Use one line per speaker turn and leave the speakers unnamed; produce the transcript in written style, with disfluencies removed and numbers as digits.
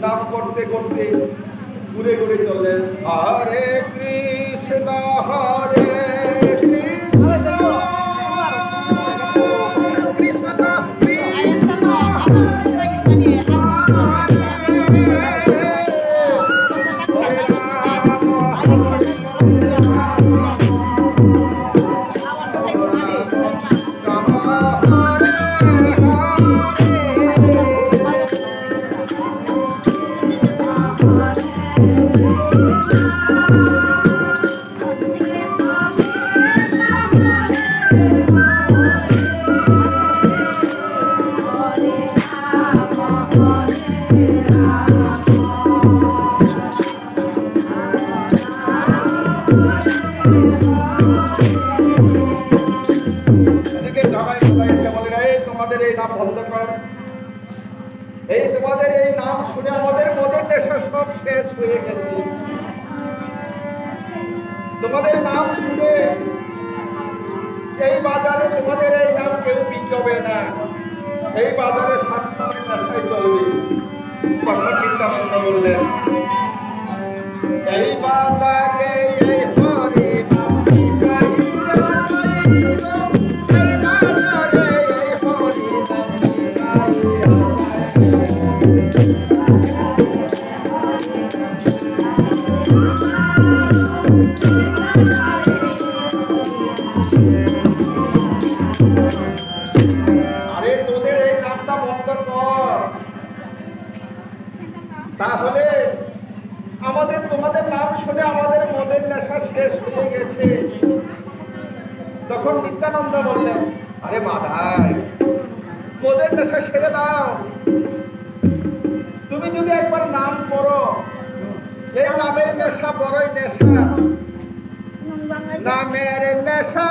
নাম করতে করতে ঘুরে ঘুরে চললেন। হরে কৃষ্ণ হরে কৃষ্ণ কৃষ্ণ তোমাদের এই নাম বন্ধ কর, এই তোমাদের এই নাম শুনে আমাদের মদের নেশা সব শেষ হয়ে গেছে। তোমাদের নাম শুনে এই বাজারে তোমাদের এই নাম কেউ বিকবে না, এই বাজারে সবসময় নেশায় চলবে। তখন নিত্যানন্দ বললেন, এই বাজারে এই হরি আরে তোদের এই নামটা বন্ধ কর, তাহলে আমাদের তোমাদের নাম শুনে আমাদের মদের নেশা শেষ হয়ে গেছে। তখন নিত্যানন্দ বললেন, আরে মাধাই, মদের নেশা ছেড়ে দাও। তুমি যদি একবার নাম করো, এই নামের নেশা বড়ই নেশা, নামের নেশা